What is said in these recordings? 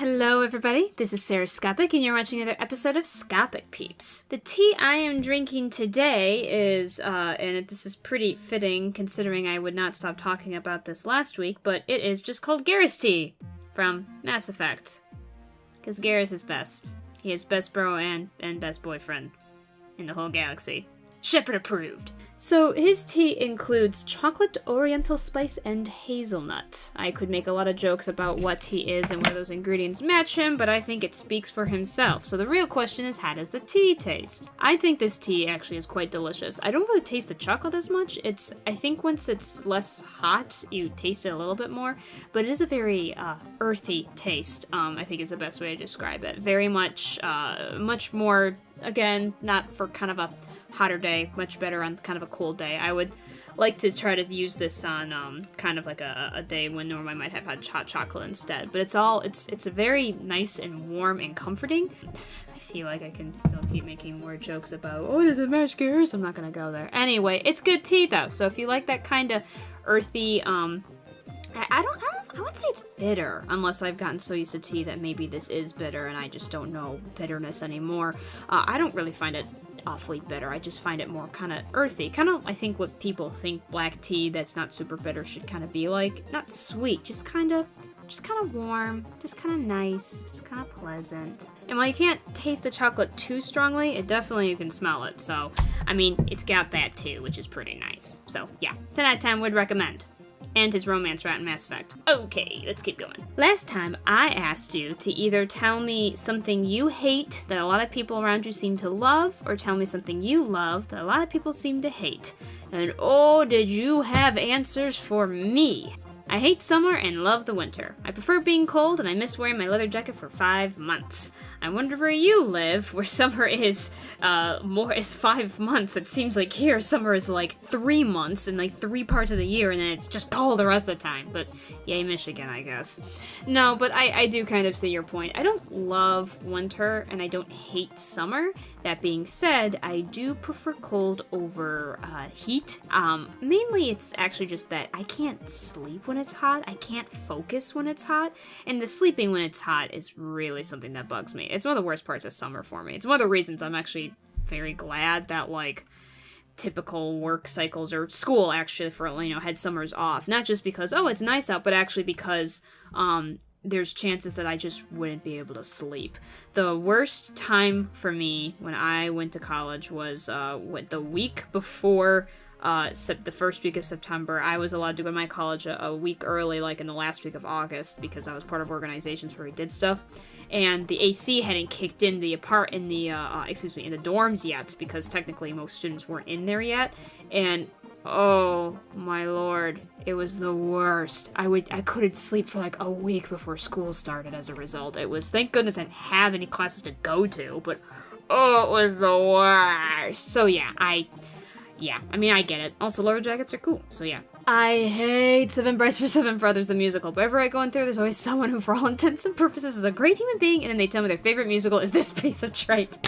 Hello everybody, this is Sarahscopic and you're watching another episode of ScopicPeeps. The tea I am drinking today is, and this is pretty fitting considering I would not stop talking about this last week, but it is just called Garrus tea from Mass Effect. Because Garrus is best. He is best bro and best boyfriend in the whole galaxy. Shepard approved. So his tea includes chocolate, oriental spice, and hazelnut. I could make a lot of jokes about what he is and where those ingredients match him, but I think it speaks for himself. So the real question is, how does the tea taste? I think this tea actually is quite delicious. I don't really taste the chocolate as much. I think once it's less hot, you taste it a little bit more, but it is a very earthy taste, I think is the best way to describe it. Very much, much more, again, not for kind of a hotter day, much better on kind of a cold day. I would like to try to use this on kind of like a day when normally I might have had hot chocolate instead. But it's a very nice and warm and comforting. I feel like I can still keep making more jokes about, oh, does it match Garrus? I'm not gonna go there. Anyway, it's good tea though. So if you like that kind of earthy, I would say it's bitter, unless I've gotten so used to tea that maybe this is bitter and I just don't know bitterness anymore. I don't really find it awfully bitter. I just find it more kind of earthy. Kind of, I think what people think black tea that's not super bitter should kind of be like. Not sweet, just kind of warm, just kind of nice, just kind of pleasant. And while you can't taste the chocolate too strongly, it definitely, you can smell it. So, I mean, it's got that too, which is pretty nice. So, yeah, 10 out of 10 would recommend. And his romance rat in Mass Effect. Okay, let's keep going. Last time, I asked you to either tell me something you hate that a lot of people around you seem to love, or tell me something you love that a lot of people seem to hate. And oh, did you have answers for me! I hate summer and love the winter. I prefer being cold and I miss wearing my leather jacket for 5 months. I wonder where you live, where summer is 5 months. It seems like here summer is like 3 months and like 3 parts of the year and then it's just cold the rest of the time. But yay, Michigan, I guess. No, but I do kind of see your point. I don't love winter and I don't hate summer. That being said, I do prefer cold over heat. Mainly it's actually just that I can't sleep when it's hot. I can't focus when it's hot. And the sleeping when it's hot is really something that bugs me. It's one of the worst parts of summer for me. It's one of the reasons I'm actually very glad that, like, typical work cycles, or school actually, for, you know, had summers off. Not just because, oh, it's nice out, but actually because, there's chances that I just wouldn't be able to sleep. The worst time for me when I went to college was the week before the first week of September. I was allowed to go to my college a week early, like in the last week of August, because I was part of organizations where we did stuff. And the AC hadn't kicked in the in the dorms yet, because technically most students weren't in there yet. And oh my lord, it was the worst. I couldn't sleep for like a week before school started as a result. It was, thank goodness I didn't have any classes to go to, but oh, it was the worst. So yeah, I mean, I get it. Also, leather jackets are cool, so yeah. I hate Seven Brides for Seven Brothers, the musical. Wherever I go in through, there's always someone who, for all intents and purposes, is a great human being, and then they tell me their favorite musical is this piece of tripe.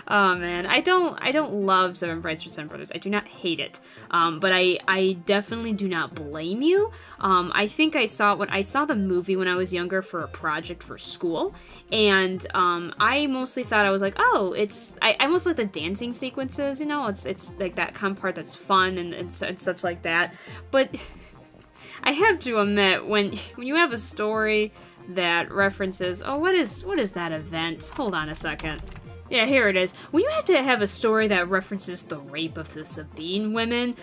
Oh man, I don't love Seven Brides for Seven Brothers. I do not hate it, but I definitely do not blame you. I think I saw the movie when I was younger for a project for school, and I mostly thought, I was like, oh, I mostly like the dancing sequences, you know, it's like that kind of part that's fun and such like that. But I have to admit, when you have a story that references, oh, what is that event? Hold on a second. Yeah, here it is. When you have to have a story that references the rape of the Sabine women,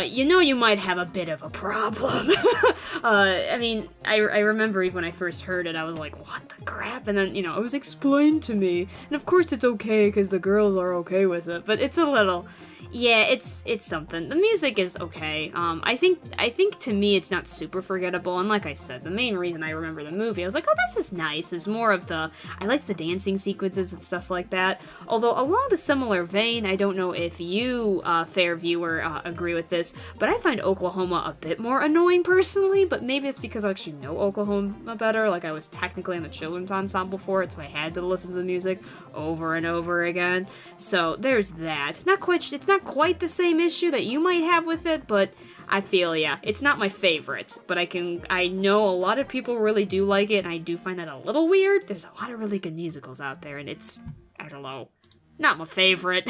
you know you might have a bit of a problem. I mean, I remember even when I first heard it, I was like, what the crap? And then, you know, it was explained to me. And of course it's okay, because the girls are okay with it. But it's a little... Yeah, it's something. The music is okay. I think to me it's not super forgettable, and like I said, the main reason I remember the movie, I was like, oh, this is nice, is more of I like the dancing sequences and stuff like that. Although along the similar vein, I don't know if you, fair viewer, agree with this, but I find Oklahoma a bit more annoying personally, but maybe it's because I actually know Oklahoma better. Like, I was technically in the children's ensemble for it, so I had to listen to the music over and over again. So there's that. It's not quite the same issue that you might have with it, but I feel ya. It's not my favorite, but I know a lot of people really do like it, and I do find that a little weird. There's a lot of really good musicals out there, and it's, I don't know, not my favorite.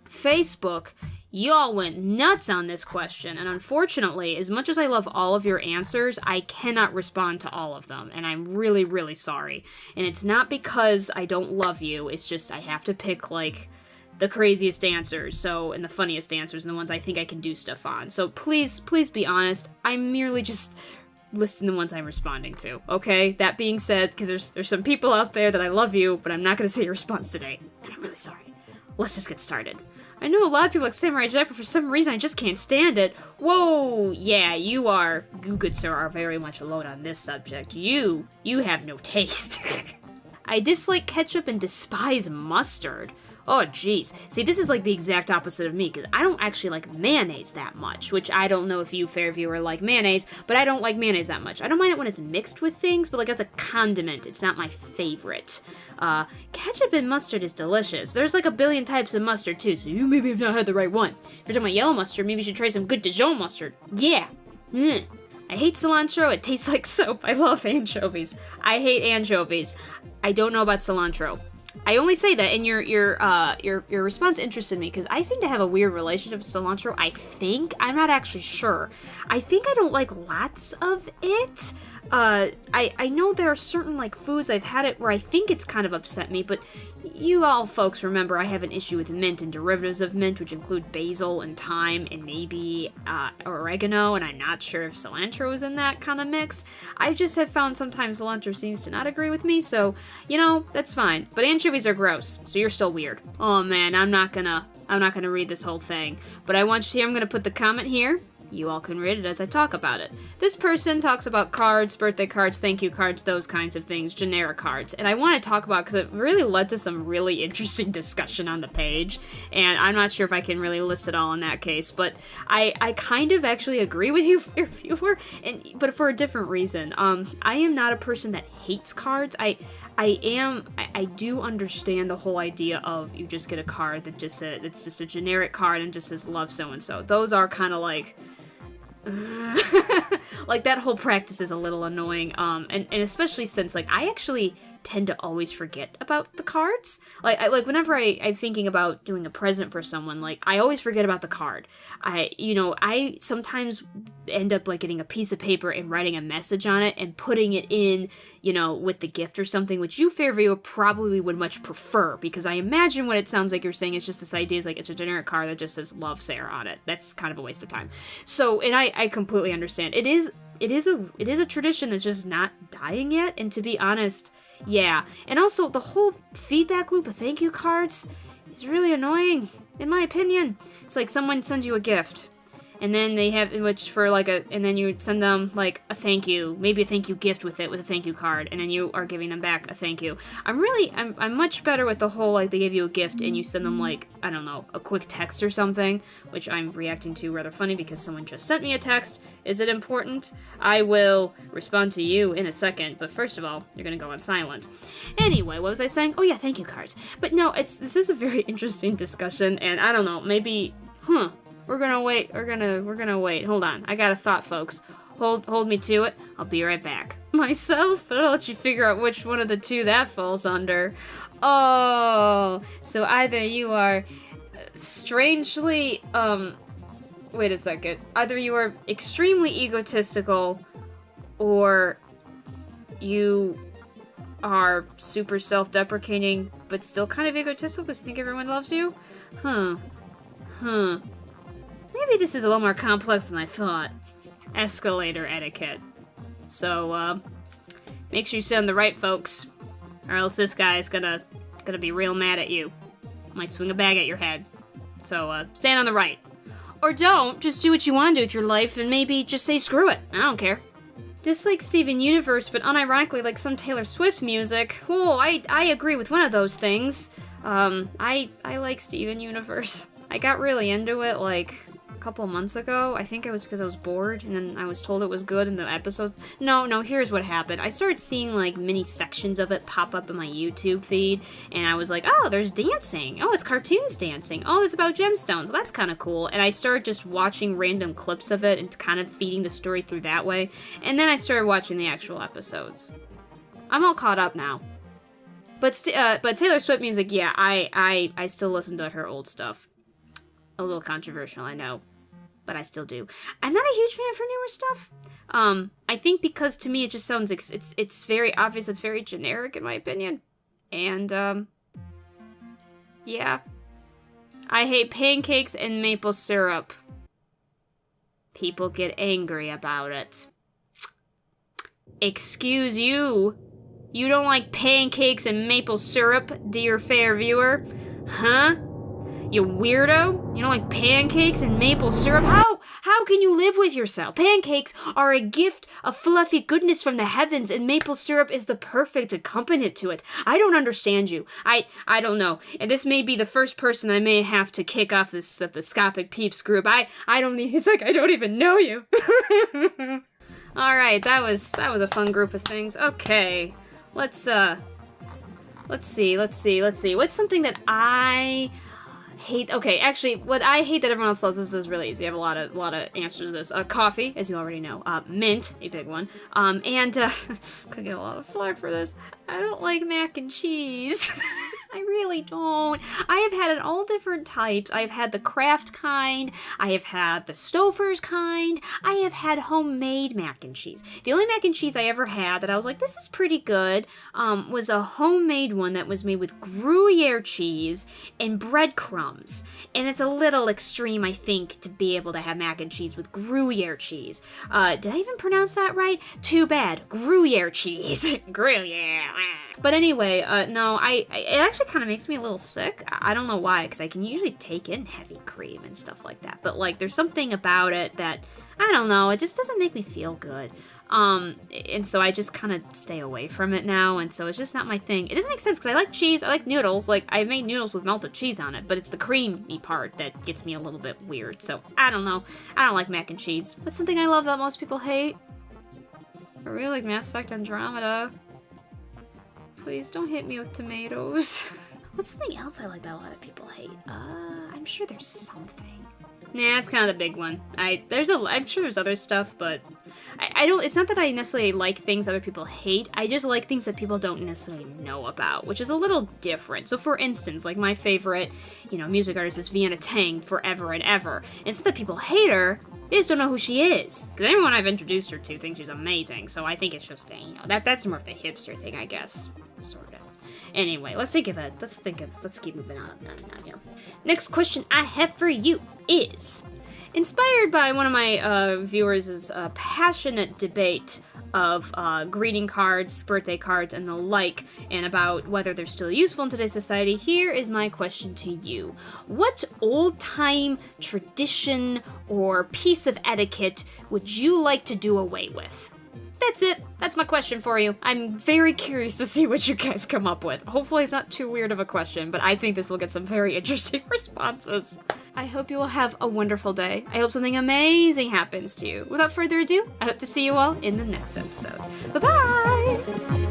Facebook, y'all went nuts on this question, and unfortunately, as much as I love all of your answers, I cannot respond to all of them, and I'm really, really sorry. And it's not because I don't love you, it's just I have to pick, like, the craziest answers, and the funniest answers, and the ones I think I can do stuff on. So please be honest, I'm merely just listing the ones I'm responding to, okay? That being said, because there's some people out there that I love you, but I'm not going to say your response today, and I'm really sorry. Let's just get started. I know a lot of people like Samurai Jack, but for some reason I just can't stand it. Whoa, yeah, you good sir, are very much alone on this subject. You have no taste. I dislike ketchup and despise mustard. Oh, jeez. See, this is like the exact opposite of me, because I don't actually like mayonnaise that much, which I don't know if you, fair viewer, like mayonnaise, but I don't like mayonnaise that much. I don't mind it when it's mixed with things, but like as a condiment, it's not my favorite. Ketchup and mustard is delicious. There's like a billion types of mustard, too, so you maybe have not had the right one. If you're talking about yellow mustard, maybe you should try some good Dijon mustard. Yeah. I hate cilantro. It tastes like soap. I love anchovies. I hate anchovies. I don't know about cilantro. I only say that, and your response interested me, because I seem to have a weird relationship with cilantro, I think. I'm not actually sure. I think I don't like lots of it. I know there are certain, like, foods I've had it where I think it's kind of upset me, but you all folks remember I have an issue with mint and derivatives of mint, which include basil and thyme and maybe oregano, and I'm not sure if cilantro is in that kind of mix. I just have found sometimes cilantro seems to not agree with me, so, that's fine. But anchovies are gross, so you're still weird. Oh man, I'm not gonna read this whole thing, but I'm gonna put the comment here. You all can read it as I talk about it. This person talks about cards, birthday cards, thank you cards, those kinds of things, generic cards. And I want to talk about, because it really led to some really interesting discussion on the page, and I'm not sure if I can really list it all in that case, but I kind of actually agree with you, fair viewer, but for a different reason. I am not a person that hates cards. I do understand the whole idea of you just get a card that just says, it's just a generic card and just says love so-and-so. Those are kind of like, like, that whole practice is a little annoying, and especially since, like, I actually tend to always forget about the cards. Like whenever I'm thinking about doing a present for someone, like, I always forget about the card. I sometimes end up, like, getting a piece of paper and writing a message on it and putting it in, with the gift or something, which you, fair viewer, probably would much prefer, because I imagine what it sounds like you're saying is just this idea is, like, it's a generic card that just says love Sarah on it. That's kind of a waste of time. So, and I completely understand. It is a tradition that's just not dying yet, and to be honest, yeah. And also, the whole feedback loop of thank you cards is really annoying, in my opinion. It's like someone sends you a gift, and then they have, and then you send them, like, a thank you, maybe a thank you gift with it, with a thank you card, and then you are giving them back a thank you. I'm much better with the whole, like, they give you a gift and you send them, like, I don't know, a quick text or something, which I'm reacting to rather funny because someone just sent me a text. Is it important? I will respond to you in a second, but first of all, you're gonna go on silent. Anyway, what was I saying? Oh yeah, thank you cards. But no, this is a very interesting discussion, and I don't know, maybe, we're gonna wait. Hold on. I got a thought, folks. Hold me to it. I'll be right back. Myself? But I'll let you figure out which one of the two that falls under. Oh, so either you are strangely, wait a second. Either you are extremely egotistical, or you are super self-deprecating, but still kind of egotistical because you think everyone loves you? Maybe this is a little more complex than I thought. Escalator etiquette. So, make sure you sit on the right, folks, or else this guy is gonna be real mad at you. Might swing a bag at your head. So, stand on the right. Or don't. Just do what you want to do with your life, and maybe just say screw it. I don't care. Dislike Steven Universe, but unironically like some Taylor Swift music. Whoa, I agree with one of those things. I like Steven Universe. I got really into it, like, a couple months ago. I think it was because I was bored, and then I was told it was good in the episodes. No, here's what happened. I started seeing, like, mini sections of it pop up in my YouTube feed, and I was like, oh, there's dancing. Oh, it's cartoons dancing. Oh, it's about gemstones. Well, that's kind of cool. And I started just watching random clips of it and kind of feeding the story through that way. And then I started watching the actual episodes. I'm all caught up now. But Taylor Swift music, yeah, I still listen to her old stuff. A little controversial, I know, but I still do. I'm not a huge fan for newer stuff. I think because to me it just sounds it's very obvious, it's very generic in my opinion. And yeah. I hate pancakes and maple syrup. People get angry about it. Excuse you. You don't like pancakes and maple syrup, dear fair viewer? Huh? You weirdo? You don't like pancakes and maple syrup? How can you live with yourself? Pancakes are a gift of fluffy goodness from the heavens, and maple syrup is the perfect accompaniment to it. I don't understand you. I don't know. And this may be the first person I may have to kick off this the ScopicPeeps group. I don't need. He's like, I don't even know you. All right, that was a fun group of things. Okay. Let's see. What's something that I hate? Okay, actually, what I hate that everyone else loves, this is really easy. I have a lot of answers to this. Coffee, as you already know. Mint, a big one. And could get a lot of flack for this. I don't like mac and cheese. I really don't. I have had it all different types. I have had the Kraft kind. I have had the Stouffer's kind. I have had homemade mac and cheese. The only mac and cheese I ever had that I was like, this is pretty good, was a homemade one that was made with Gruyere cheese and breadcrumbs. And it's a little extreme, I think, to be able to have mac and cheese with Gruyere cheese. Did I even pronounce that right? Too bad. Gruyere cheese. Gruyere. But anyway, no, it actually kind of makes me a little sick. I don't know why, because I can usually take in heavy cream and stuff like that. But, like, there's something about it that, I don't know, it just doesn't make me feel good. And so I just kind of stay away from it now, and so it's just not my thing. It doesn't make sense, because I like cheese, I like noodles. Like, I've made noodles with melted cheese on it, but it's the creamy part that gets me a little bit weird. So, I don't know. I don't like mac and cheese. What's something I love that most people hate? I really like Mass Effect Andromeda. Please don't hit me with tomatoes. What's something else I like that a lot of people hate? I'm sure there's something. Nah, that's kind of the big one. I'm sure there's other stuff, but I don't, it's not that I necessarily like things other people hate, I just like things that people don't necessarily know about, which is a little different. So for instance, like my favorite, music artist is Vienna Tang forever and ever. It's not that people hate her, they just don't know who she is. Because everyone I've introduced her to thinks she's amazing, so I think it's just, that's more of the hipster thing, I guess. Sort of. Anyway, let's keep moving on. Next question I have for you is, inspired by one of my viewers' passionate debate of greeting cards, birthday cards, and the like, and about whether they're still useful in today's society, here is my question to you. What old-time tradition or piece of etiquette would you like to do away with? That's it. That's my question for you. I'm very curious to see what you guys come up with. Hopefully it's not too weird of a question, but I think this will get some very interesting responses. I hope you will have a wonderful day. I hope something amazing happens to you. Without further ado, I hope to see you all in the next episode. Bye-bye!